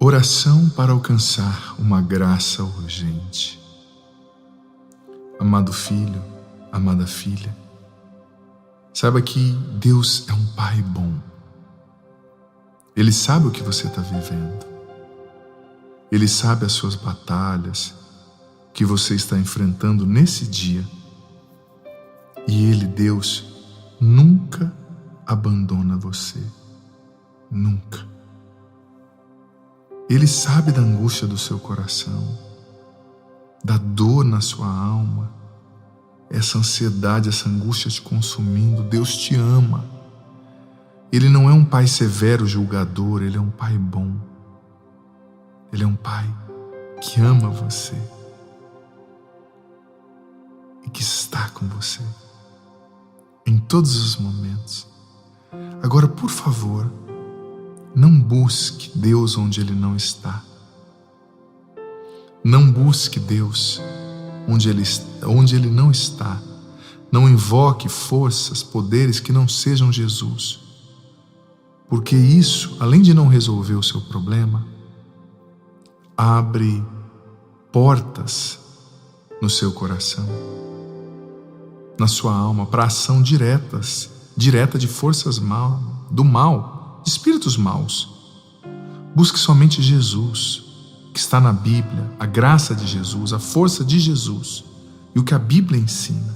Oração para alcançar uma graça urgente. Amado filho, amada filha, saiba que Deus é um Pai bom. Ele sabe o que você está vivendo. Ele sabe as suas batalhas que você está enfrentando nesse dia. E Ele, Deus, nunca abandona você. Nunca. Ele sabe da angústia do seu coração, da dor na sua alma, essa ansiedade, essa angústia te consumindo. Deus te ama. Ele não é um Pai severo, julgador, Ele é um Pai bom. Ele é um Pai que ama você e que está com você em todos os momentos. Agora, por favor, não busque Deus onde Ele não está. Não busque Deus onde Ele não está. Não invoque forças, poderes que não sejam Jesus. Porque isso, além de não resolver o seu problema, abre portas no seu coração, na sua alma, para ação direta de forças do mal, de espíritos maus. Busque somente Jesus, que está na Bíblia, a graça de Jesus, a força de Jesus e o que a Bíblia ensina.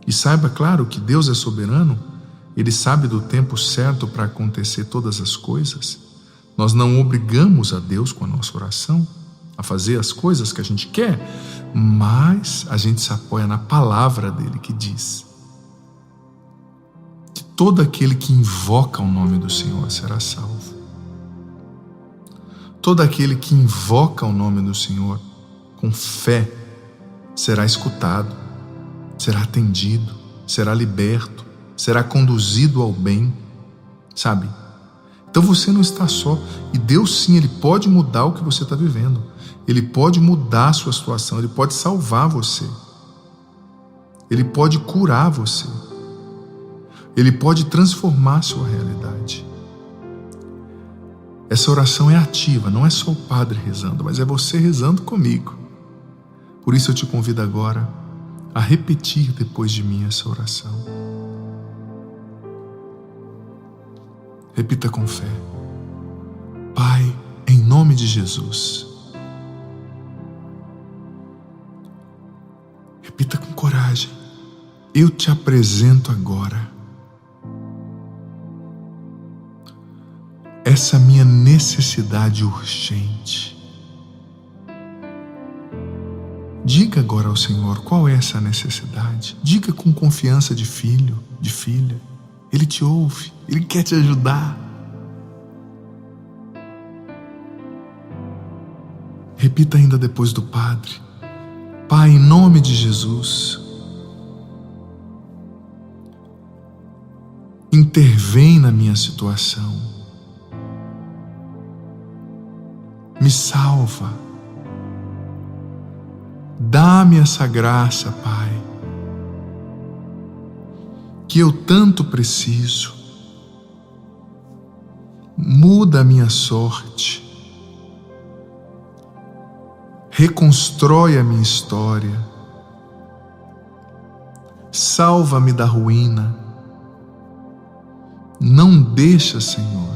E saiba, claro, que Deus é soberano. Ele sabe do tempo certo para acontecer todas as coisas. Nós não obrigamos a Deus com a nossa oração a fazer as coisas que a gente quer, mas a gente se apoia na palavra dele, que diz que todo aquele que invoca o nome do Senhor será salvo. Todo aquele que invoca o nome do Senhor com fé será escutado, será atendido, será liberto, será conduzido ao bem, sabe? Então você não está só. E Deus, sim, Ele pode mudar o que você está vivendo. Ele pode mudar a sua situação. Ele pode salvar você. Ele pode curar você. Ele pode transformar a sua realidade. Essa oração é ativa, não é só o padre rezando, mas é você rezando comigo. Por isso eu te convido agora a repetir depois de mim essa oração. Repita com fé. Pai, em nome de Jesus. Repita com coragem. Eu te apresento agora essa minha necessidade urgente. Diga agora ao Senhor qual é essa necessidade. Diga com confiança de filho, de filha. Ele te ouve, Ele quer te ajudar. Repita ainda depois do Padre. Pai, em nome de Jesus, intervém na minha situação. Me salva. Dá-me essa graça, Pai, que eu tanto preciso. Muda a minha sorte. Reconstrói a minha história. Salva-me da ruína. Não deixa, Senhor,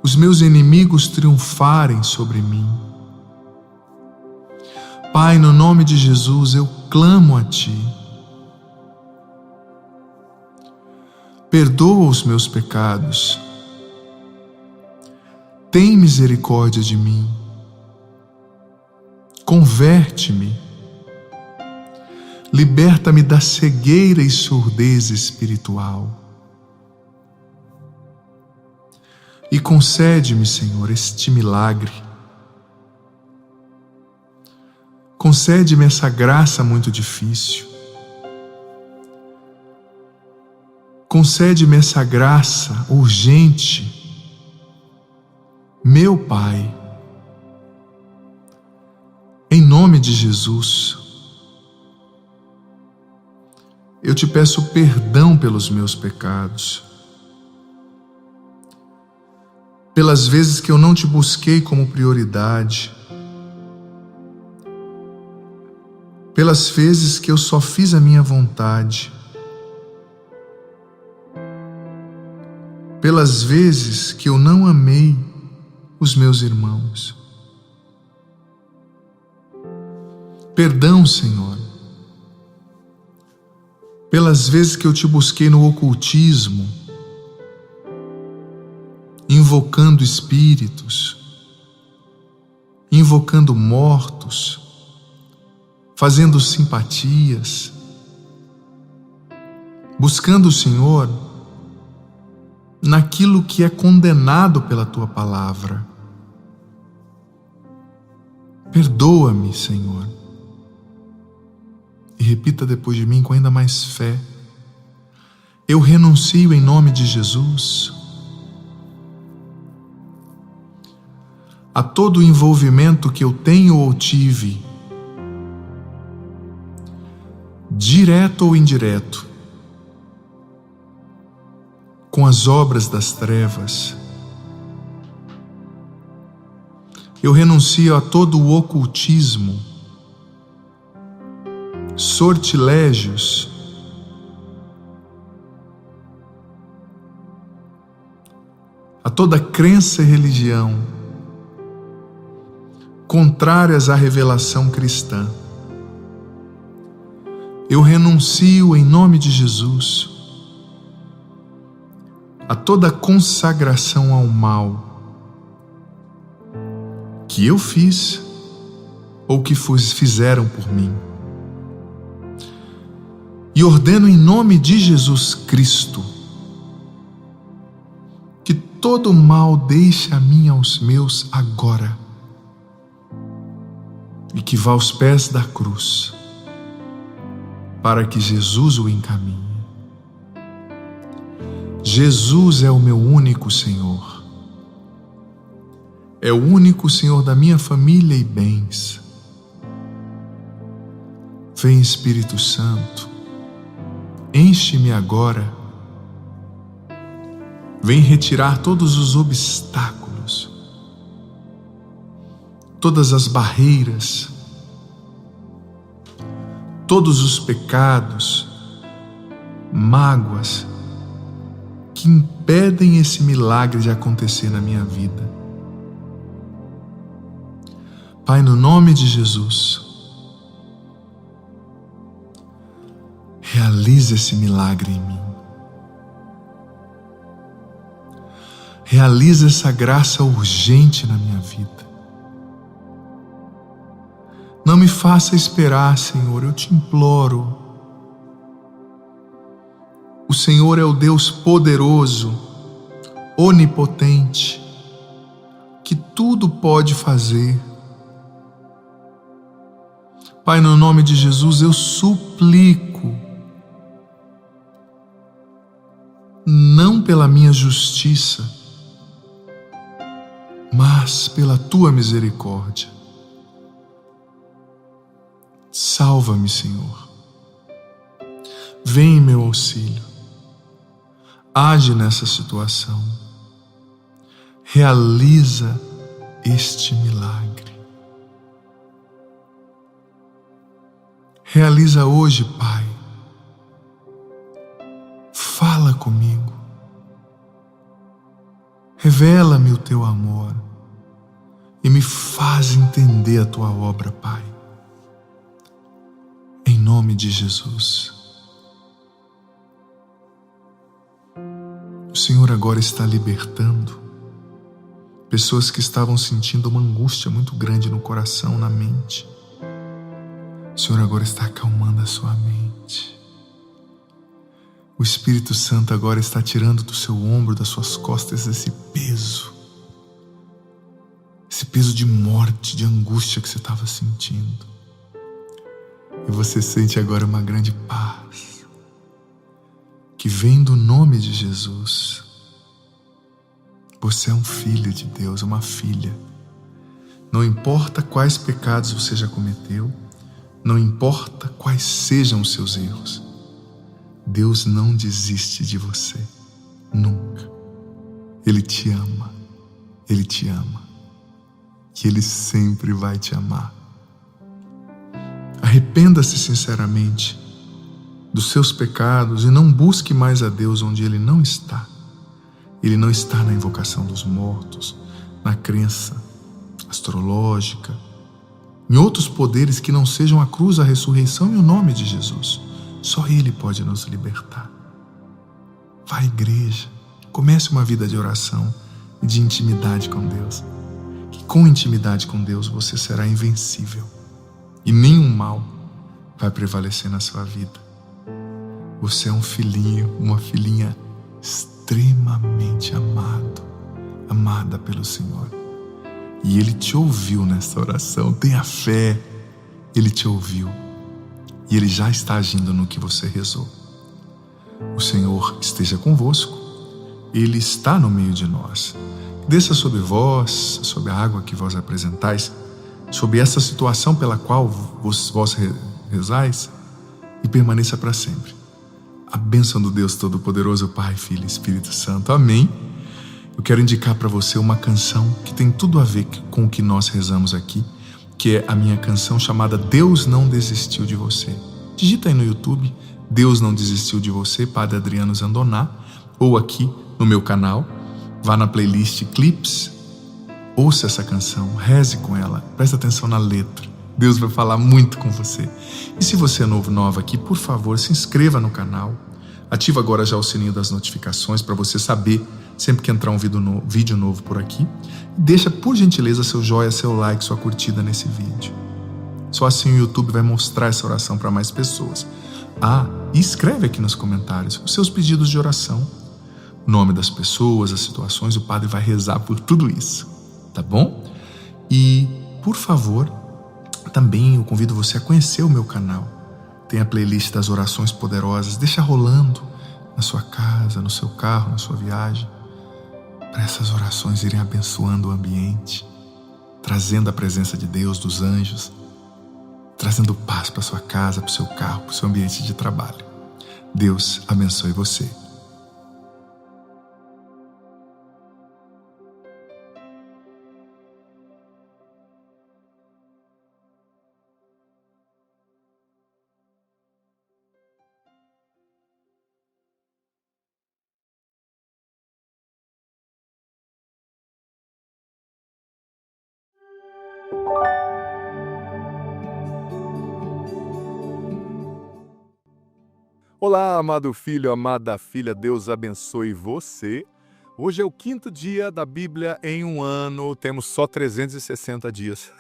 os meus inimigos triunfarem sobre mim. Pai, no nome de Jesus, eu clamo a Ti. Perdoa os meus pecados. Tem misericórdia de mim. Converte-me. Liberta-me da cegueira e surdez espiritual. E concede-me, Senhor, este milagre. Concede-me essa graça muito difícil. Concede-me essa graça urgente. Meu Pai, em nome de Jesus, eu te peço perdão pelos meus pecados. pelas vezes que eu não te busquei como prioridade, pelas vezes que eu só fiz a minha vontade, pelas vezes que eu não amei os meus irmãos. Perdão, Senhor, pelas vezes que eu te busquei no ocultismo, invocando espíritos, invocando mortos, fazendo simpatias, buscando o Senhor naquilo que é condenado pela Tua palavra. Perdoa-me, Senhor. E repita depois de mim com ainda mais fé: eu renuncio em nome de Jesus a todo o envolvimento que eu tenho ou tive, direto ou indireto, com as obras das trevas. Eu renuncio a todo o ocultismo, sortilégios, a toda crença e religião contrárias à revelação cristã. Eu renuncio em nome de Jesus a toda consagração ao mal que eu fiz ou que fizeram por mim. E ordeno em nome de Jesus Cristo que todo mal deixe a mim e aos meus agora e que vá aos pés da cruz para que Jesus o encaminhe. Jesus é o meu único Senhor. É o único Senhor da minha família e bens. Vem, Espírito Santo, enche-me agora. Vem retirar todos os obstáculos, todas as barreiras, todos os pecados, mágoas que impedem esse milagre de acontecer na minha vida. Pai, no nome de Jesus, realiza esse milagre em mim. Realiza essa graça urgente na minha vida. Não me faça esperar, Senhor, eu te imploro. O Senhor é o Deus poderoso, onipotente, que tudo pode fazer. Pai, no nome de Jesus, eu suplico, não pela minha justiça, mas pela Tua misericórdia. Salva-me, Senhor. Vem em meu auxílio. Age nessa situação. Realiza este milagre. Realiza hoje, Pai. Fala comigo. Revela-me o Teu amor e me faz entender a Tua obra, Pai. Em nome de Jesus. O Senhor agora está libertando pessoas que estavam sentindo uma angústia muito grande no coração, na mente. O Senhor agora está acalmando a sua mente. O Espírito Santo agora está tirando do seu ombro, das suas costas, esse peso de morte, de angústia que você estava sentindo. E você sente agora uma grande paz que vem do nome de Jesus. Você é um filho de Deus, uma filha. Não importa quais pecados você já cometeu, não importa quais sejam os seus erros, Deus não desiste de você, nunca. Ele te ama Ele te ama e Ele sempre vai te amar. Arrependa-se sinceramente dos seus pecados e não busque mais a Deus onde Ele não está. Ele não está na invocação dos mortos, na crença astrológica, em outros poderes que não sejam a cruz, a ressurreição e o nome de Jesus. Só Ele pode nos libertar. Vá à igreja, comece uma vida de oração e de intimidade com Deus. Que com intimidade com Deus você será invencível e nenhum mal vai prevalecer na sua vida. Você é um filhinho, uma filhinha extremamente amada pelo Senhor. E Ele te ouviu nessa oração. Tenha fé, Ele te ouviu e Ele já está agindo no que você rezou. O Senhor esteja convosco, Ele está no meio de nós. Desça sobre vós, sobre a água que vós apresentais, sobre essa situação pela qual vós rezais, e permaneça para sempre. A bênção do Deus Todo-Poderoso, Pai, Filho e Espírito Santo. Amém. Eu quero indicar para você uma canção que tem tudo a ver com o que nós rezamos aqui, que é a minha canção chamada Deus Não Desistiu de Você. Digita aí no YouTube, Deus Não Desistiu de Você, Padre Adriano Zandoná, ou aqui no meu canal, vá na playlist Clips, ouça essa canção, reze com ela, presta atenção na letra. Deus vai falar muito com você. E se você é nova aqui, por favor, se inscreva no canal. Ativa agora já o sininho das notificações para você saber sempre que entrar um vídeo novo por aqui. Deixa, por gentileza, seu joinha, seu like, sua curtida nesse vídeo. Só assim o YouTube vai mostrar essa oração para mais pessoas. E escreve aqui nos comentários os seus pedidos de oração. O nome das pessoas, as situações, o padre vai rezar por tudo isso. Tá bom? E, por favor, também eu convido você a conhecer o meu canal. Tem a playlist das orações poderosas. Deixa rolando na sua casa, no seu carro, na sua viagem, para essas orações irem abençoando o ambiente, trazendo a presença de Deus, dos anjos, trazendo paz para sua casa, para o seu carro, para o seu ambiente de trabalho. Deus abençoe você. Olá, amado filho, amada filha, Deus abençoe você. Hoje é o 5º dia da Bíblia em um ano, temos só 360 dias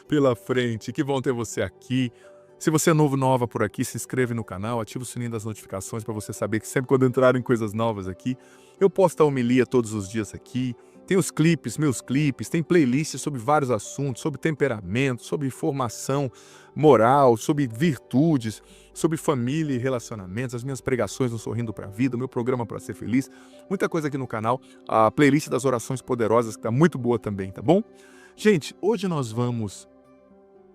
pela frente. Que bom ter você aqui. Se você é nova por aqui, se inscreve no canal, ativa o sininho das notificações para você saber que sempre quando entrarem coisas novas aqui, eu posto a homilia todos os dias aqui. Tem os clipes, meus clipes, tem playlists sobre vários assuntos, sobre temperamento, sobre formação moral, sobre virtudes, sobre família e relacionamentos, as minhas pregações no Sorrindo para a Vida, o meu programa para ser feliz, muita coisa aqui no canal, a playlist das orações poderosas que está muito boa também, tá bom? Gente, hoje nós vamos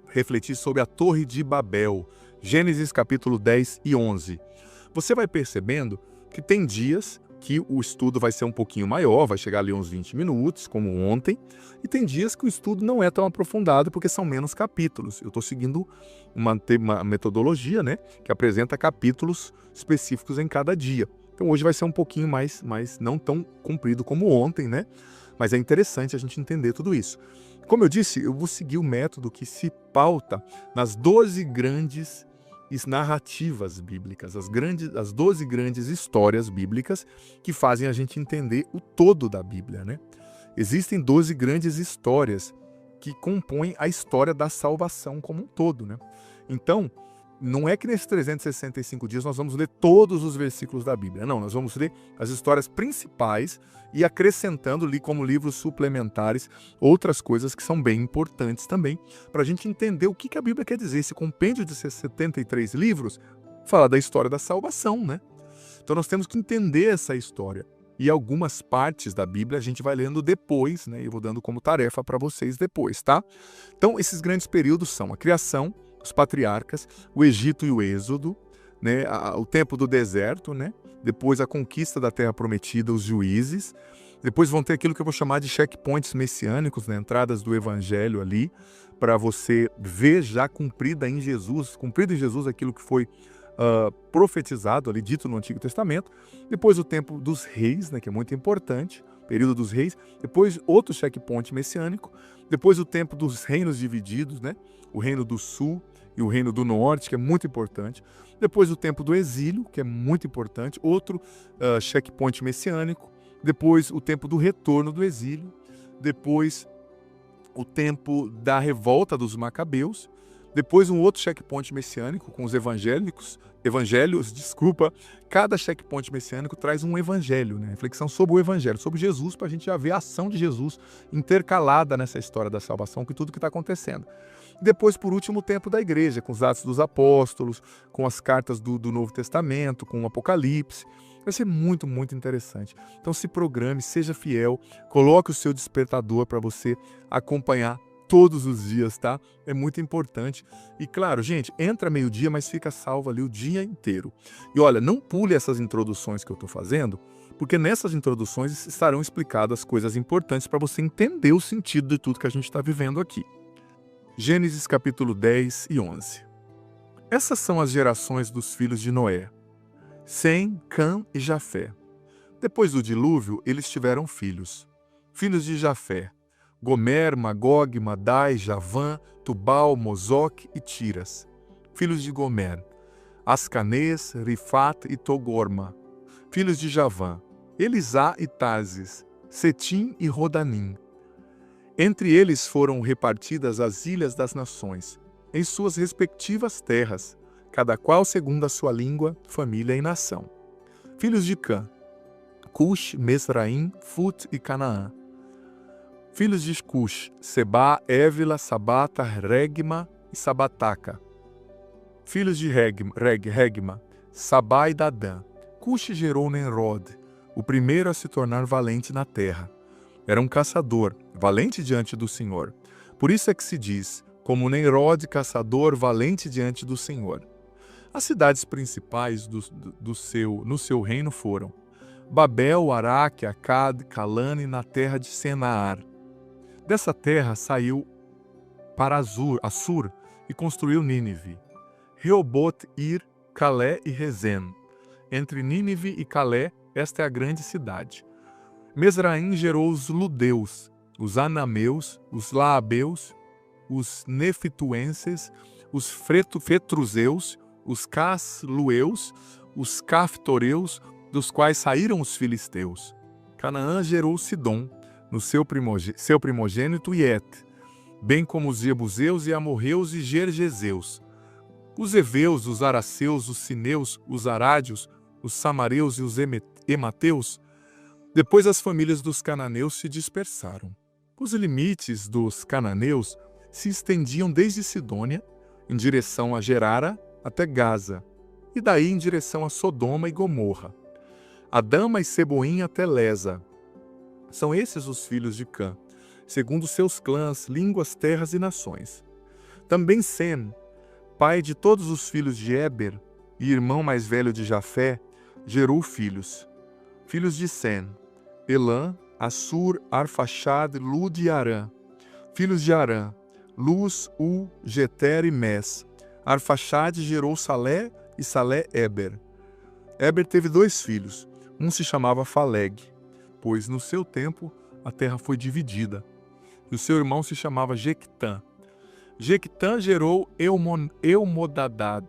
refletir sobre a Torre de Babel, Gênesis capítulo 10 e 11. Você vai percebendo que tem dias que o estudo vai ser um pouquinho maior, vai chegar ali uns 20 minutos, como ontem, e tem dias que o estudo não é tão aprofundado porque são menos capítulos. Eu estou seguindo uma metodologia, né, que apresenta capítulos específicos em cada dia. Então hoje vai ser um pouquinho mais não tão comprido como ontem, né? Mas é interessante a gente entender tudo isso. Como eu disse, eu vou seguir o método que se pauta nas 12 grandes narrativas bíblicas, as 12 grandes histórias bíblicas que fazem a gente entender o todo da Bíblia, né? Existem 12 grandes histórias que compõem a história da salvação como um todo, né? Então, não é que nesses 365 dias nós vamos ler todos os versículos da Bíblia. Não, nós vamos ler as histórias principais e acrescentando ali como livros suplementares outras coisas que são bem importantes também para a gente entender o que a Bíblia quer dizer. Esse compêndio de 73 livros fala da história da salvação, né? Então nós temos que entender essa história. E algumas partes da Bíblia a gente vai lendo depois, né? Eu vou dando como tarefa para vocês depois, tá? Então esses grandes períodos são a criação, os patriarcas, o Egito e o Êxodo, né, o tempo do deserto, né, depois a conquista da Terra Prometida, os juízes, Depois vão ter aquilo que eu vou chamar de checkpoints messiânicos, né? Entradas do evangelho ali, para você ver já cumprido em Jesus aquilo que foi profetizado ali, dito no Antigo Testamento. Depois o tempo dos reis, né? Que é muito importante, período dos reis. Depois outro checkpoint messiânico. Depois o tempo dos reinos divididos, né? O reino do sul e o reino do norte, que é muito importante. Depois o tempo do exílio, que é muito importante, outro checkpoint messiânico. Depois o tempo do retorno do exílio. Depois o tempo da revolta dos macabeus. Depois um outro checkpoint messiânico com os evangelhos. Cada checkpoint messiânico traz um evangelho, né? Reflexão sobre o evangelho, sobre Jesus, para a gente já ver a ação de Jesus intercalada nessa história da salvação, com tudo que está acontecendo. Depois, por último, o tempo da igreja, com os Atos dos Apóstolos, com as cartas do Novo Testamento, com o Apocalipse. Vai ser muito, muito interessante. Então se programe, seja fiel, coloque o seu despertador para você acompanhar todos os dias, tá? É muito importante. E claro, gente, entra meio-dia, mas fica salvo ali o dia inteiro. E olha, não pule essas introduções que eu estou fazendo, porque nessas introduções estarão explicadas coisas importantes para você entender o sentido de tudo que a gente está vivendo aqui. Gênesis capítulo 10 e 11. Essas são as gerações dos filhos de Noé: Sem, Cã e Jafé. Depois do dilúvio, eles tiveram filhos. Filhos de Jafé: Gomer, Magog, Madai, Javã, Tubal, Mozoque e Tiras. Filhos de Gomer: Ascanês, Rifat e Togorma. Filhos de Javã: Elisá e Tarsis, Setim e Rodanim. Entre eles foram repartidas as ilhas das nações, em suas respectivas terras, cada qual segundo a sua língua, família e nação. Filhos de Cã: Cush, Mesraim, Fut e Canaã. Filhos de Cush: Sebá, Évila, Sabata, Regma e Sabataca. Filhos de Regma: Sabá e Dadã. Cush gerou Nemrod, o primeiro a se tornar valente na terra. Era um caçador, valente diante do Senhor. Por isso é que se diz, como Nemrod, caçador, valente diante do Senhor. As cidades principais no seu reino foram Babel, Araque, Acad, Calane, na terra de Senaar. Dessa terra saiu para Assur e construiu Nínive. Reobote, Ir, Calé e Rezen. Entre Nínive e Calé, esta é a grande cidade. Mesraim gerou os Ludeus, os Anameus, os Laabeus, os Nefituenses, os Fetruzeus, os Caslueus, os Caftoreus, dos quais saíram os filisteus. Canaã gerou Sidom, no seu primogênito Iet, bem como os Jebuseus e Amorreus e Gergeseus. Os Eveus, os Araceus, os Sineus, os Arádios, os Samareus e os Emateus. Depois as famílias dos cananeus se dispersaram. Os limites dos cananeus se estendiam desde Sidônia, em direção a Gerara, até Gaza, e daí em direção a Sodoma e Gomorra. Adama e Seboim até Lesa. São esses os filhos de Cã, segundo seus clãs, línguas, terras e nações. Também Sem, pai de todos os filhos de Éber e irmão mais velho de Jafé, gerou filhos. Filhos de Sem: Elã, Assur, Arfaxad, Lud e Arã. Filhos de Arã: Luz, U, Geter e Mes. Arfaxad gerou Salé e Salé Éber. Éber teve 2 filhos. Um se chamava Faleg, pois no seu tempo a terra foi dividida. E o seu irmão se chamava Jequitã. Jequitã gerou Eumodad,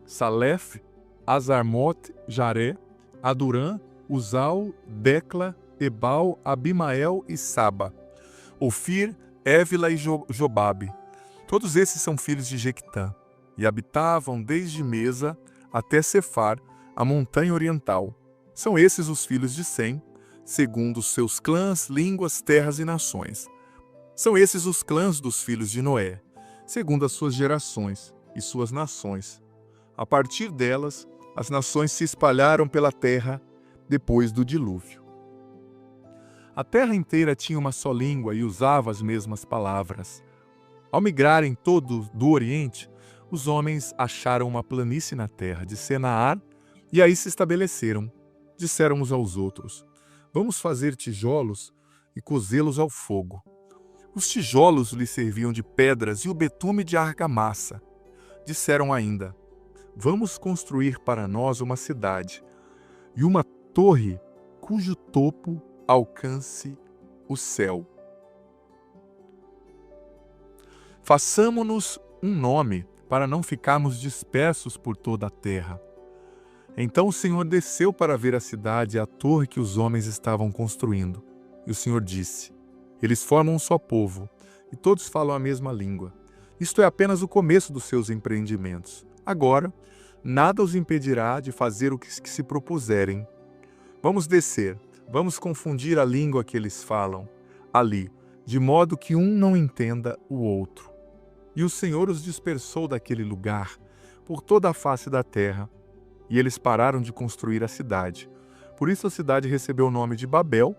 Salef, Azarmote, Jaré, Adurã, Uzal, Decla, Ebal, Abimael e Saba. Ofir, Évila e Jobabe. Todos esses são filhos de Jequitã, e habitavam desde Mesa até Cefar, a montanha oriental. São esses os filhos de Sem, segundo os seus clãs, línguas, terras e nações. São esses os clãs dos filhos de Noé, segundo as suas gerações e suas nações. A partir delas, as nações se espalharam pela terra depois do dilúvio. A terra inteira tinha uma só língua e usava as mesmas palavras. Ao migrarem todos do Oriente, os homens acharam uma planície na terra de Senaar e aí se estabeleceram. Disseram uns aos outros: Vamos fazer tijolos e cozê-los ao fogo. Os tijolos lhe serviam de pedras e o betume de argamassa. Disseram ainda: vamos construir para nós uma cidade e uma torre cujo topo alcance o céu. Façamo-nos um nome para não ficarmos dispersos por toda a terra. Então o Senhor desceu para ver a cidade e a torre que os homens estavam construindo. E o Senhor disse: eles formam um só povo, e todos falam a mesma língua. Isto é apenas o começo dos seus empreendimentos. Agora, nada os impedirá de fazer o que se propuserem. Vamos descer, vamos confundir a língua que eles falam ali, de modo que um não entenda o outro. E o Senhor os dispersou daquele lugar, por toda a face da terra, e eles pararam de construir a cidade. Por isso a cidade recebeu o nome de Babel,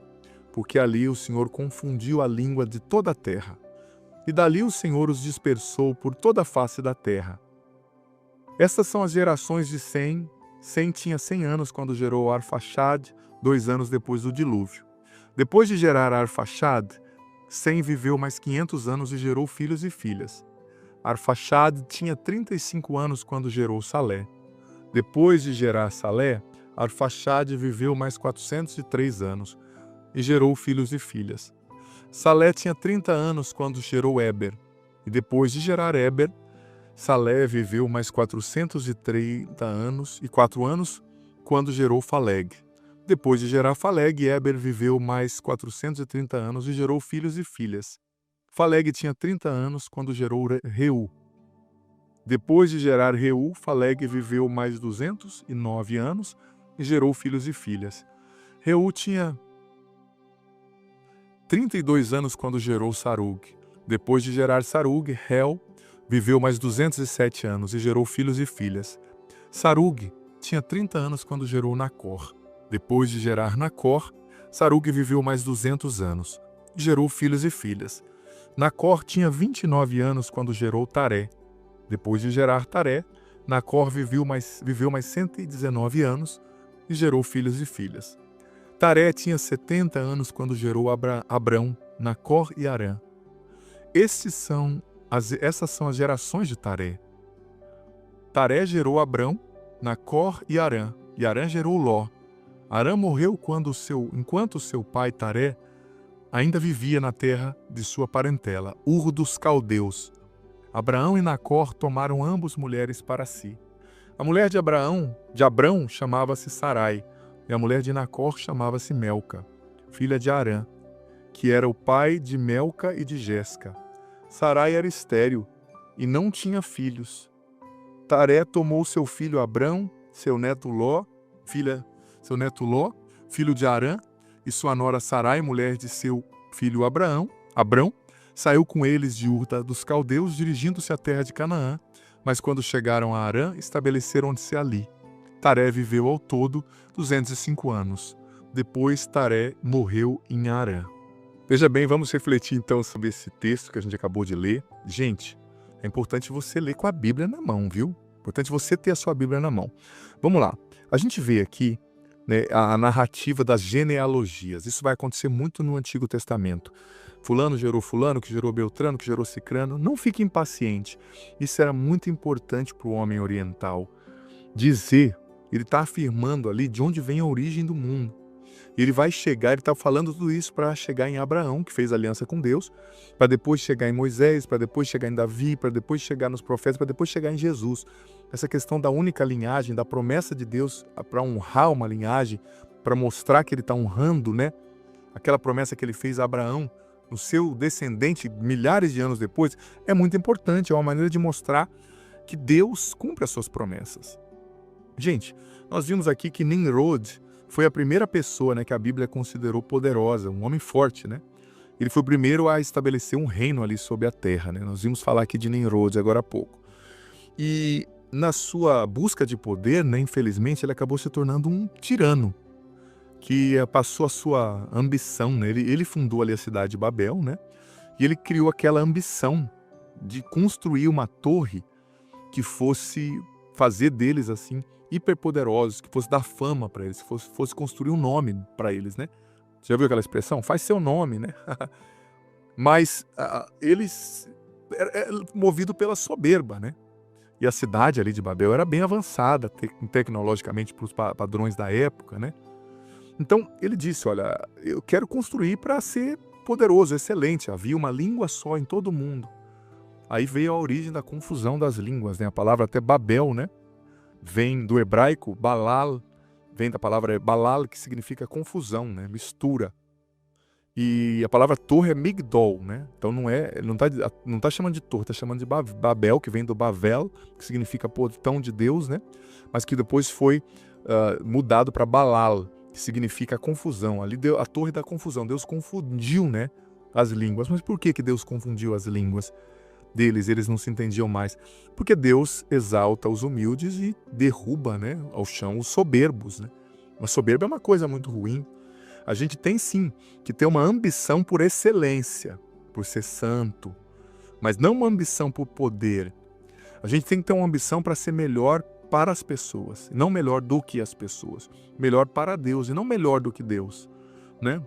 porque ali o Senhor confundiu a língua de toda a terra. E dali o Senhor os dispersou por toda a face da terra. Estas são as gerações de Sem. Sem tinha 100 anos quando gerou Arfaxade, 2 anos depois do dilúvio. Depois de gerar Arfaxade, Sem viveu mais 500 anos e gerou filhos e filhas. Arfaxade tinha 35 anos quando gerou Salé. Depois de gerar Salé, Arfaxade viveu mais 403 anos e gerou filhos e filhas. Salé tinha 30 anos quando gerou Éber, e depois de gerar Éber, Salé viveu mais 430 anos e 4 anos quando gerou Faleg. Depois de gerar Faleg, Éber viveu mais 430 anos e gerou filhos e filhas. Faleg tinha 30 anos quando gerou Reu. Depois de gerar Reu, Faleg viveu mais 209 anos e gerou filhos e filhas. Reu tinha 32 anos quando gerou Sarug. Depois de gerar Sarug, Hel viveu mais 207 anos e gerou filhos e filhas. Sarug tinha 30 anos quando gerou Nacor. Depois de gerar Nacor, Sarug viveu mais 200 anos e gerou filhos e filhas. Nacor tinha 29 anos quando gerou Taré. Depois de gerar Taré, Nacor viveu mais 119 anos e gerou filhos e filhas. Taré tinha 70 anos quando gerou Abrão, Nacor e Harã. Essas são as gerações de Taré. Taré gerou Abrão, Nacor e Harã gerou Ló. Harã morreu enquanto seu pai Taré ainda vivia na terra de sua parentela, Ur dos Caldeus. Abraão e Nacor tomaram ambos mulheres para si. A mulher de Abrão chamava-se Sarai, e a mulher de Nacor chamava-se Melca, filha de Harã, que era o pai de Melca e de Jesca. Sarai era estéril e não tinha filhos. Taré tomou seu filho Abrão, seu neto Ló, filho de Harã, e sua nora Sarai, mulher de seu filho Abrão, saiu com eles de Ur dos Caldeus, dirigindo-se à terra de Canaã, mas quando chegaram a Harã, estabeleceram-se ali. Taré viveu ao todo 205 anos. Depois Taré morreu em Harã. Veja bem, vamos refletir então sobre esse texto que a gente acabou de ler. Gente, é importante você ler com a Bíblia na mão, viu? É importante você ter a sua Bíblia na mão. Vamos lá. A gente vê aqui, né, a narrativa das genealogias. Isso vai acontecer muito no Antigo Testamento. Fulano gerou fulano, que gerou Beltrano, que gerou Cicrano. Não fique impaciente. Isso era muito importante para o homem oriental. Ele está afirmando ali de onde vem a origem do mundo. Ele vai chegar, ele está falando tudo isso para chegar em Abraão, que fez aliança com Deus, para depois chegar em Moisés, para depois chegar em Davi, para depois chegar nos profetas, para depois chegar em Jesus. Essa questão da única linhagem, da promessa de Deus para honrar uma linhagem, para mostrar que ele está honrando, né, aquela promessa que ele fez a Abraão, no seu descendente, milhares de anos depois, é muito importante, é uma maneira de mostrar que Deus cumpre as suas promessas. Gente, nós vimos aqui que Nimrod foi a primeira pessoa, né, que a Bíblia considerou poderosa, um homem forte, né? Ele foi o primeiro a estabelecer um reino ali sobre a terra, né? Nós vimos falar aqui de Nimrod agora há pouco. E na sua busca de poder, né, infelizmente, ele acabou se tornando um tirano, que passou a sua ambição, né? Ele fundou ali a cidade de Babel, né? E ele criou aquela ambição de construir uma torre que fosse fazer deles assim hiperpoderosos, que fosse dar fama para eles, que fosse construir um nome para eles, né? Já viu aquela expressão? Faz seu nome, né? Mas eles movido pela soberba, né? E a cidade ali de Babel era bem avançada tecnologicamente para os padrões da época, né? Então ele disse, olha, eu quero construir para ser poderoso, excelente. Havia uma língua só em todo o mundo. Aí veio a origem da confusão das línguas, né? A palavra até Babel, né? Vem do hebraico Balal, vem da palavra Balal, que significa confusão, né? Mistura. E a palavra torre é Migdol, né? Então não tá chamando de torre, tá chamando de Babel, que vem do Bavel, que significa portão de Deus, né? Mas que depois foi mudado para Balal, que significa confusão. Ali deu a torre da confusão. Deus confundiu, né, as línguas. Mas por que Deus confundiu as línguas deles? Eles não se entendiam mais. Porque Deus exalta os humildes e derruba, né, ao chão os soberbos, né? Mas soberba é uma coisa muito ruim. A gente tem sim que ter uma ambição por excelência, por ser santo, mas não uma ambição por poder. A gente tem que ter uma ambição para ser melhor para as pessoas, não melhor do que as pessoas, melhor para Deus e não melhor do que Deus, né?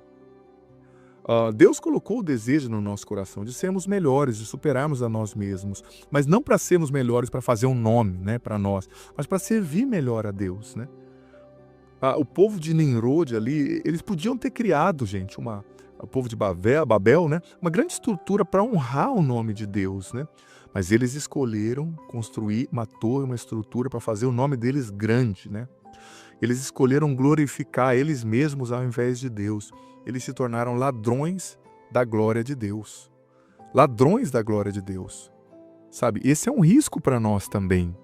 Deus colocou o desejo no nosso coração de sermos melhores, de superarmos a nós mesmos, mas não para sermos melhores para fazer um nome, né, para nós, mas para servir melhor a Deus, né? O povo de Nimrod ali, eles podiam ter criado, gente, o povo de Babel, né, uma grande estrutura para honrar o nome de Deus, né? Mas eles escolheram construir uma torre, uma estrutura para fazer o nome deles grande, né? Eles escolheram glorificar eles mesmos ao invés de Deus. Eles se tornaram ladrões da glória de Deus. Ladrões da glória de Deus. Sabe, esse é um risco para nós também.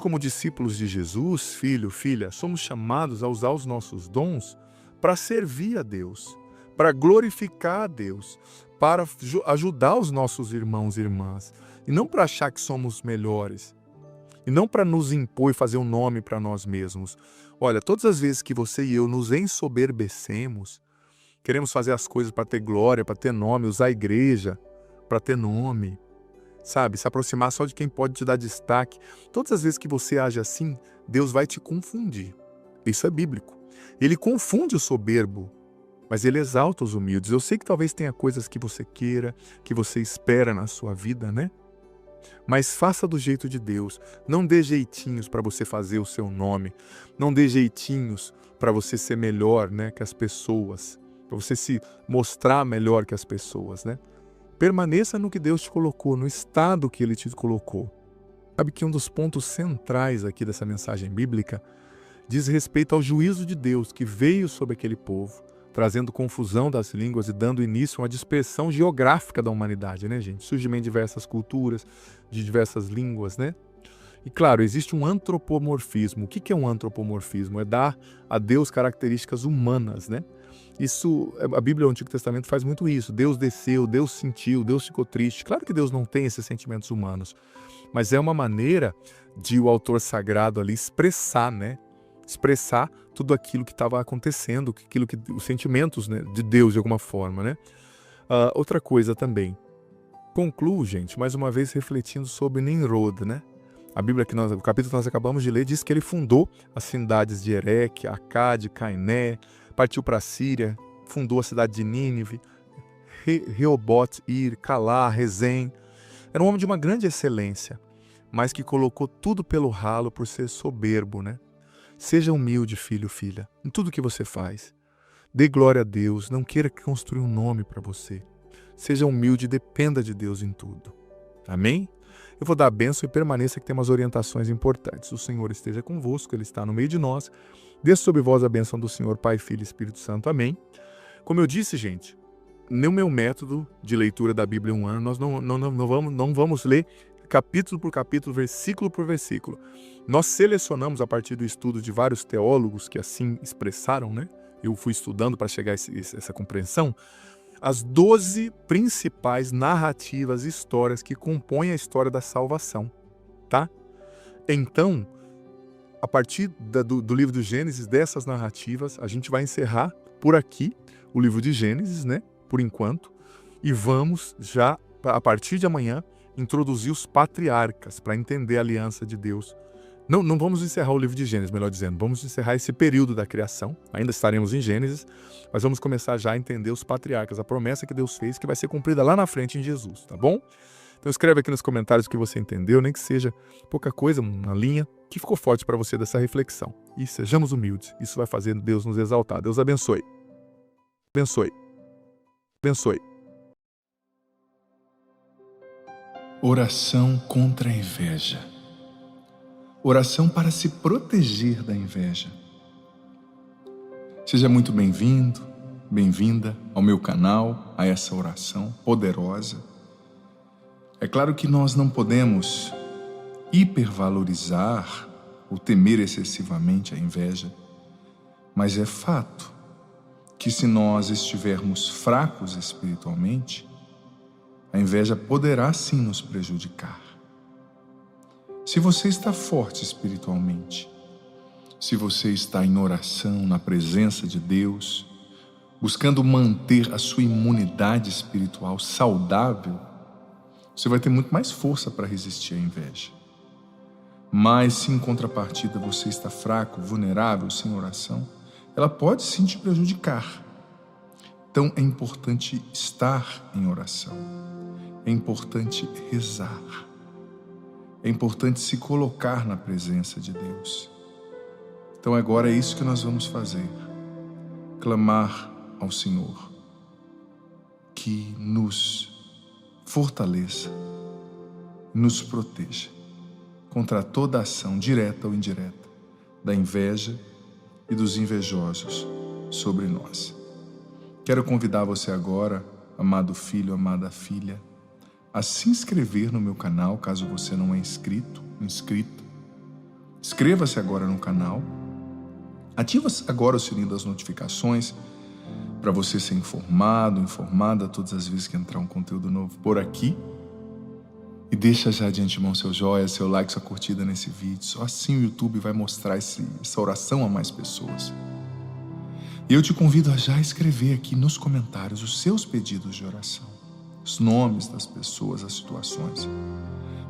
Como discípulos de Jesus, filho, filha, somos chamados a usar os nossos dons para servir a Deus, para glorificar a Deus, para ajudar os nossos irmãos e irmãs, e não para achar que somos melhores, e não para nos impor e fazer um nome para nós mesmos. Olha, todas as vezes que você e eu nos ensoberbecemos, queremos fazer as coisas para ter glória, para ter nome, usar a igreja para ter nome, sabe, se aproximar só de quem pode te dar destaque. Todas as vezes que você age assim, Deus vai te confundir. Isso é bíblico. Ele confunde o soberbo, mas ele exalta os humildes. Eu sei que talvez tenha coisas que você queira, que você espera na sua vida, né? Mas faça do jeito de Deus. Não dê jeitinhos para você fazer o seu nome. Não dê jeitinhos para você ser melhor, né, que as pessoas. Para você se mostrar melhor que as pessoas, né? Permaneça no que Deus te colocou, no estado que Ele te colocou. Sabe que um dos pontos centrais aqui dessa mensagem bíblica diz respeito ao juízo de Deus que veio sobre aquele povo, trazendo confusão das línguas e dando início a uma dispersão geográfica da humanidade, né, gente? Surgimento de diversas culturas, de diversas línguas, né? E claro, existe um antropomorfismo. O que é um antropomorfismo? É dar a Deus características humanas, né? Isso, a Bíblia, o Antigo Testamento faz muito isso. Deus desceu, Deus sentiu, Deus ficou triste. Claro que Deus não tem esses sentimentos humanos, mas é uma maneira de o autor sagrado ali expressar, né? Expressar tudo aquilo que estava acontecendo, os sentimentos, né, de Deus de alguma forma, né? Outra coisa também. Concluo, gente, mais uma vez refletindo sobre Nimrod, né? A Bíblia, o capítulo que nós acabamos de ler, diz que ele fundou as cidades de Ereque, Acade, Cainé, partiu para a Síria, fundou a cidade de Nínive, Reobote, Ir, Calá, Rezém. Era um homem de uma grande excelência, mas que colocou tudo pelo ralo por ser soberbo, né? Seja humilde, filho, filha, em tudo que você faz. Dê glória a Deus, não queira construir um nome para você. Seja humilde e dependa de Deus em tudo. Amém? Eu vou dar a bênção e permaneça que tem umas orientações importantes. O Senhor esteja convosco, Ele está no meio de nós. Desça sobre vós a bênção do Senhor, Pai, Filho e Espírito Santo. Amém? Como eu disse, gente, no meu método de leitura da Bíblia em um ano, nós não vamos ler capítulo por capítulo, versículo por versículo. Nós selecionamos a partir do estudo de vários teólogos que assim expressaram, né? Eu fui estudando para chegar a essa compreensão. As 12 principais narrativas, histórias que compõem a história da salvação, tá? Então, a partir do livro do Gênesis, dessas narrativas, a gente vai encerrar por aqui o livro de Gênesis, né? Por enquanto, e vamos já, a partir de amanhã, introduzir os patriarcas para entender a aliança de Deus Não vamos encerrar o livro de Gênesis, melhor dizendo, vamos encerrar esse período da criação, ainda estaremos em Gênesis, mas vamos começar já a entender os patriarcas, a promessa que Deus fez, que vai ser cumprida lá na frente em Jesus, tá bom? Então escreve aqui nos comentários o que você entendeu, nem que seja pouca coisa, uma linha, que ficou forte para você dessa reflexão. E sejamos humildes, isso vai fazer Deus nos exaltar. Deus abençoe. Abençoe. Abençoe. Oração contra a inveja. Oração para se proteger da inveja. Seja muito bem-vindo, bem-vinda ao meu canal, a essa oração poderosa. É claro que nós não podemos hipervalorizar ou temer excessivamente a inveja, mas é fato que se nós estivermos fracos espiritualmente, a inveja poderá sim nos prejudicar. Se você está forte espiritualmente, se você está em oração, na presença de Deus, buscando manter a sua imunidade espiritual saudável, você vai ter muito mais força para resistir à inveja. Mas se em contrapartida você está fraco, vulnerável, sem oração, ela pode sim te prejudicar. Então é importante estar em oração, é importante rezar, é importante se colocar na presença de Deus. Então agora é isso que nós vamos fazer, clamar ao Senhor que nos fortaleça, nos proteja contra toda ação direta ou indireta da inveja e dos invejosos sobre nós. Quero convidar você agora, amado filho, amada filha, a se inscrever no meu canal, caso você não é inscrita. Inscreva-se agora no canal, ativa agora o sininho das notificações para você ser informada todas as vezes que entrar um conteúdo novo por aqui. E deixa já de antemão seu joia, seu like, sua curtida nesse vídeo. Só assim o YouTube vai mostrar essa oração a mais pessoas. E eu te convido a já escrever aqui nos comentários os seus pedidos de oração, os nomes das pessoas, as situações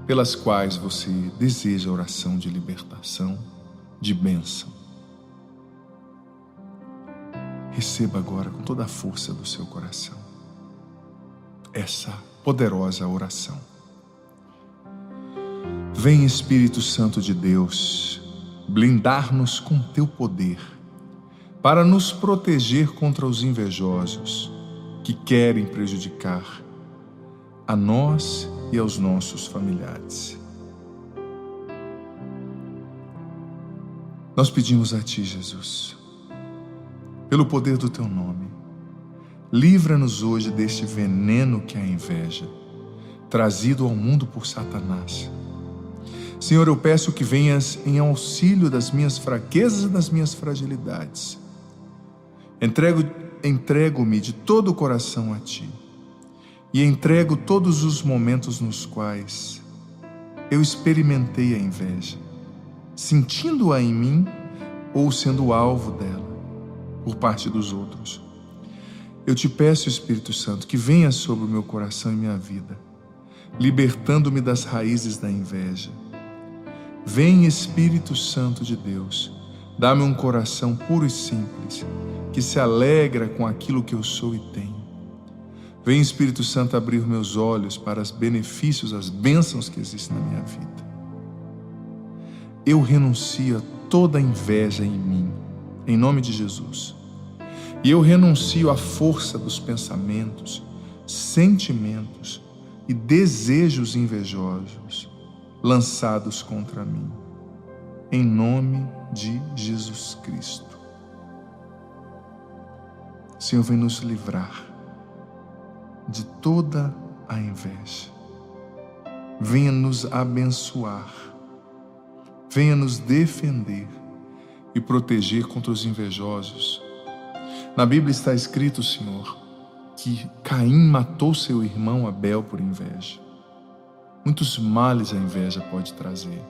pelas quais você deseja oração de libertação, de bênção. Receba agora com toda a força do seu coração essa poderosa oração. Vem, Espírito Santo de Deus, blindar-nos com teu poder, para nos proteger contra os invejosos que querem prejudicar a nós e aos nossos familiares. Nós pedimos a Ti, Jesus, pelo poder do Teu nome, livra-nos hoje deste veneno que é a inveja, trazido ao mundo por Satanás. Senhor, eu peço que venhas em auxílio das minhas fraquezas e das minhas fragilidades. Entrego-me de todo o coração a Ti e entrego todos os momentos nos quais eu experimentei a inveja, sentindo-a em mim ou sendo alvo dela por parte dos outros. Eu te peço, Espírito Santo, que venha sobre o meu coração e minha vida, libertando-me das raízes da inveja. Vem, Espírito Santo de Deus, dá-me um coração puro e simples, que se alegra com aquilo que eu sou e tenho. Vem, Espírito Santo, abrir meus olhos para os benefícios, as bênçãos que existem na minha vida. Eu renuncio a toda inveja em mim, em nome de Jesus. E eu renuncio à força dos pensamentos, sentimentos e desejos invejosos lançados contra mim, em nome de Jesus Cristo. Senhor, vem nos livrar de toda a inveja. Venha nos abençoar, venha nos defender e proteger contra os invejosos. Na Bíblia está escrito, Senhor, que Caim matou seu irmão Abel por inveja. Muitos males a inveja pode trazer.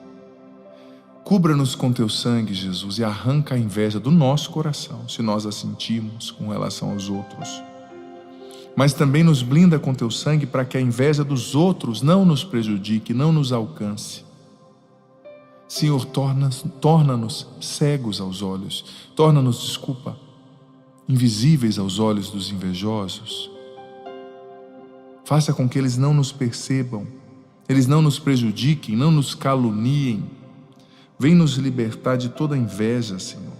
Cubra-nos com teu sangue, Jesus, e arranca a inveja do nosso coração, se nós a sentirmos com relação aos outros. Mas também nos blinda com teu sangue para que a inveja dos outros não nos prejudique, não nos alcance. Senhor, torna-nos cegos aos olhos, torna-nos, invisíveis aos olhos dos invejosos. Faça com que eles não nos percebam, eles não nos prejudiquem, não nos caluniem. Vem nos libertar de toda inveja, Senhor.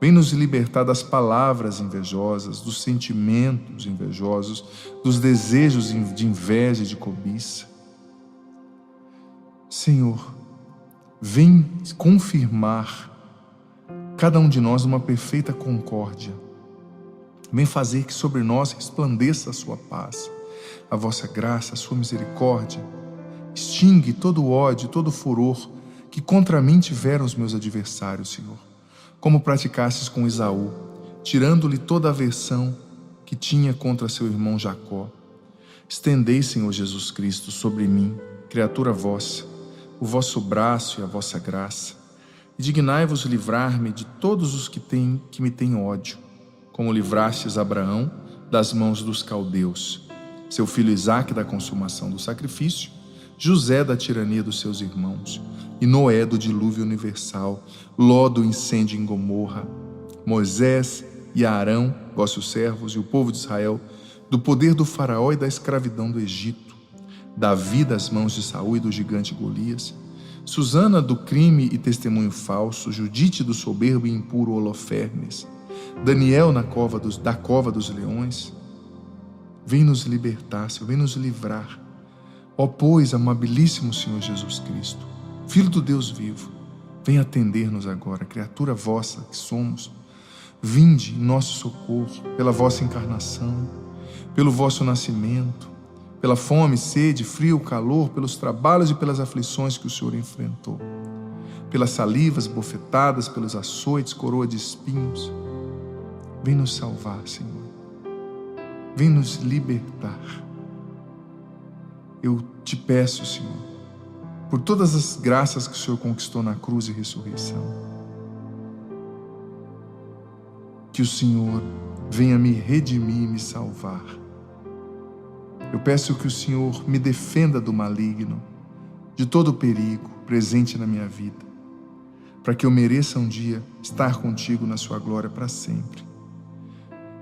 Vem nos libertar das palavras invejosas, dos sentimentos invejosos, dos desejos de inveja e de cobiça. Senhor, vem confirmar cada um de nós numa perfeita concórdia. Vem fazer que sobre nós resplandeça a sua paz, a vossa graça, a sua misericórdia. Extingue todo o ódio, todo o furor que contra mim tiveram os meus adversários, Senhor. Como praticastes com Esaú, tirando-lhe toda a aversão que tinha contra seu irmão Jacó. Estendei, Senhor Jesus Cristo, sobre mim, criatura vossa, o vosso braço e a vossa graça, e dignai-vos livrar-me de todos os que me têm ódio, como livrastes Abraão das mãos dos caldeus, seu filho Isaque da consumação do sacrifício, José da tirania dos seus irmãos, e Noé do dilúvio universal, Ló do incêndio em Gomorra, Moisés e Arão, vossos servos, e o povo de Israel, do poder do faraó e da escravidão do Egito, Davi das mãos de Saul e do gigante Golias, Susana do crime e testemunho falso, Judite do soberbo e impuro Holofernes, Daniel da cova dos leões. Vem nos libertar, Senhor, vem nos livrar. Ó, pois, amabilíssimo Senhor Jesus Cristo, Filho do Deus vivo, vem atender-nos agora, criatura vossa que somos. Vinde em nosso socorro, pela vossa encarnação, pelo vosso nascimento, pela fome, sede, frio, calor, pelos trabalhos e pelas aflições que o Senhor enfrentou, pelas salivas, bofetadas, pelos açoites, coroa de espinhos. Vem nos salvar, Senhor. Vem nos libertar. Eu te peço, Senhor, por todas as graças que o Senhor conquistou na cruz e ressurreição, que o Senhor venha me redimir e me salvar. Eu peço que o Senhor me defenda do maligno, de todo o perigo presente na minha vida, para que eu mereça um dia estar contigo na sua glória para sempre.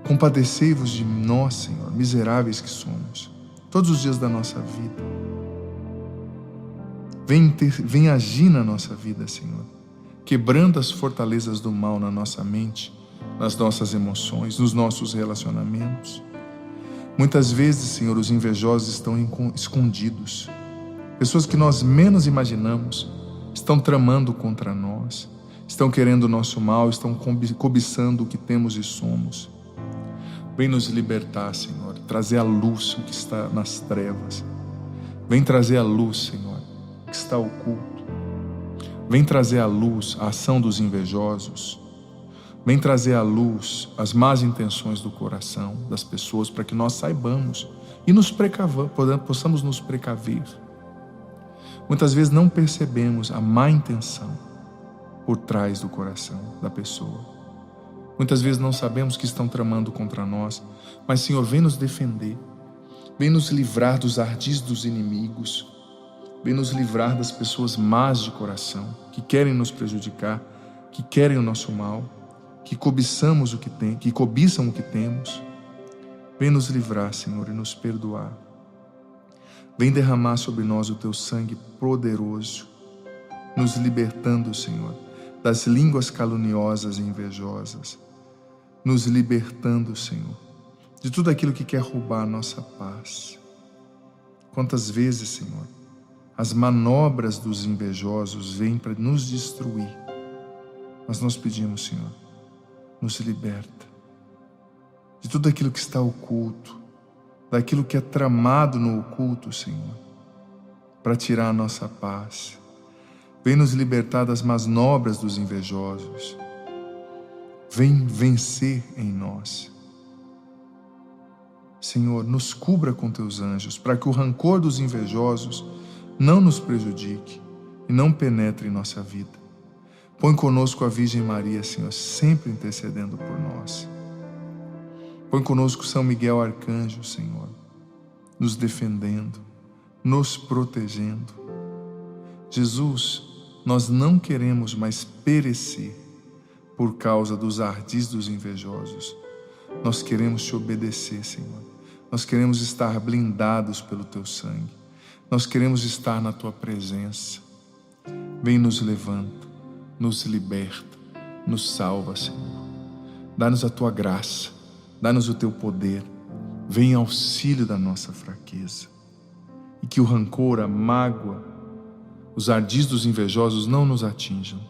Compadecei-vos de nós, Senhor, miseráveis que somos, todos os dias da nossa vida. Vem agir na nossa vida, Senhor, quebrando as fortalezas do mal na nossa mente, nas nossas emoções, nos nossos relacionamentos. Muitas vezes, Senhor, os invejosos estão escondidos. Pessoas que nós menos imaginamos estão tramando contra nós, estão querendo o nosso mal, estão cobiçando o que temos e somos. Vem nos libertar, Senhor, trazer à luz o que está nas trevas. Vem trazer à luz, Senhor, o que está oculto. Vem trazer à luz a ação dos invejosos. Vem trazer à luz as más intenções do coração das pessoas, para que nós saibamos e possamos nos precaver. Muitas vezes não percebemos a má intenção por trás do coração da pessoa. Muitas vezes não sabemos que estão tramando contra nós, mas, Senhor, vem nos defender, vem nos livrar dos ardis dos inimigos, vem nos livrar das pessoas más de coração, que querem nos prejudicar, que querem o nosso mal, que cobiçam o que temos. Vem nos livrar, Senhor, e nos perdoar. Vem derramar sobre nós o teu sangue poderoso, nos libertando, Senhor, das línguas caluniosas e invejosas, nos libertando, Senhor, de tudo aquilo que quer roubar a nossa paz. Quantas vezes, Senhor, as manobras dos invejosos vêm para nos destruir, mas nós pedimos, Senhor, nos liberta de tudo aquilo que está oculto, daquilo que é tramado no oculto, Senhor, para tirar a nossa paz. Vem nos libertar das manobras dos invejosos. Vem vencer em nós. Senhor, nos cubra com teus anjos, para que o rancor dos invejosos não nos prejudique e não penetre em nossa vida. Põe conosco a Virgem Maria, Senhor, sempre intercedendo por nós. Põe conosco São Miguel Arcanjo, Senhor, nos defendendo, nos protegendo. Jesus, nós não queremos mais perecer por causa dos ardis dos invejosos. Nós queremos te obedecer, Senhor. Nós queremos estar blindados pelo teu sangue. Nós queremos estar na tua presença. Vem, nos levanta, nos liberta, nos salva, Senhor. Dá-nos a tua graça, dá-nos o teu poder. Vem em auxílio da nossa fraqueza. E que o rancor, a mágoa, os ardis dos invejosos não nos atinjam.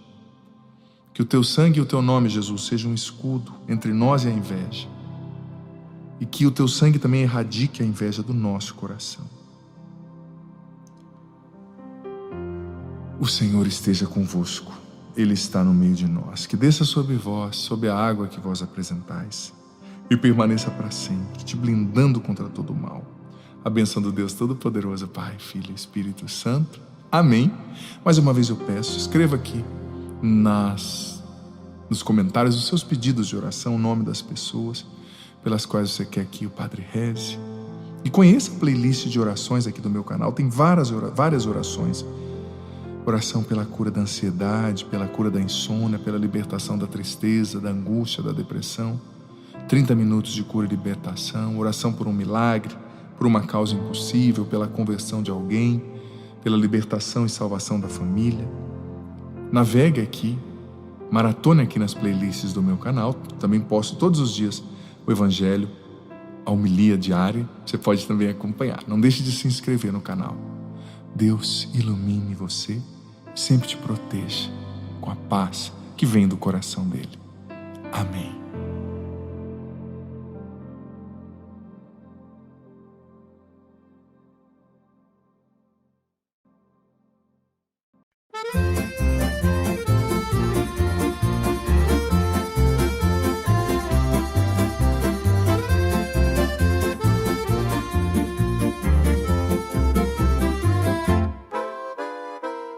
Que o teu sangue e o teu nome, Jesus, sejam um escudo entre nós e a inveja. E que o teu sangue também erradique a inveja do nosso coração. O Senhor esteja convosco. Ele está no meio de nós. Que desça sobre vós, sobre a água que vós apresentais, e permaneça para sempre, te blindando contra todo o mal. A bênção do Deus Todo-Poderoso, Pai, Filho e Espírito Santo. Amém. Mais uma vez eu peço, escreva aqui nos comentários os seus pedidos de oração, o nome das pessoas pelas quais você quer que o Padre reze. E conheça a playlist de orações aqui do meu canal. Tem várias orações. Oração pela cura da ansiedade, pela cura da insônia, pela libertação da tristeza, da angústia, da depressão. 30 minutos de cura e libertação. Oração por um milagre, por uma causa impossível, pela conversão de alguém, pela libertação e salvação da família. Navegue aqui, maratone aqui nas playlists do meu canal. Também posto todos os dias o Evangelho, a homilia diária. Você pode também acompanhar. Não deixe de se inscrever no canal. Deus ilumine você, sempre te proteja com a paz que vem do coração dele. Amém.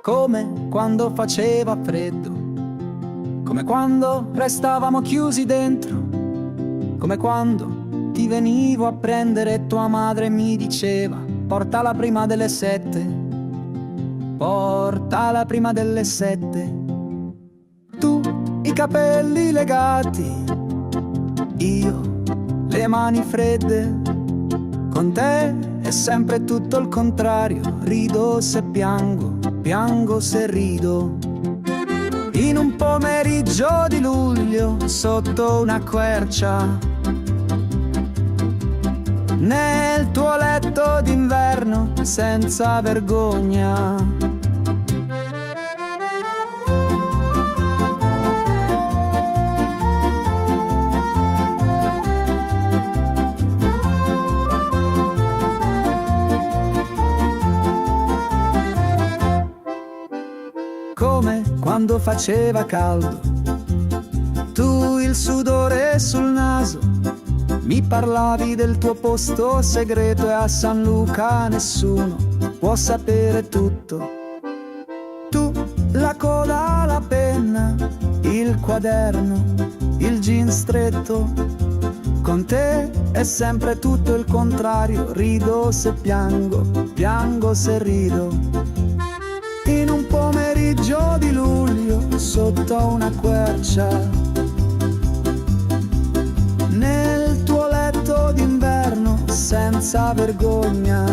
Come quando faceva freddo, come quando restavamo chiusi dentro, come quando ti venivo a prendere e tua madre mi diceva: portala prima delle 7, portala prima delle 7. Tu i capelli legati, io le mani fredde. Con te è sempre tutto il contrario, rido se piango, piango se rido. In un pomeriggio di luglio, sotto una quercia, nel tuo letto d'inverno, senza vergogna. Come quando faceva caldo, tu il sudore sul naso, mi parlavi del tuo posto segreto e a San Luca nessuno può sapere tutto. Tu la coda, la penna, il quaderno, il jean stretto. Con te è sempre tutto il contrario, rido se piango, piango se rido. In un pomeriggio di luglio, sotto una quercia, nel tuo letto d'inverno, senza vergogna.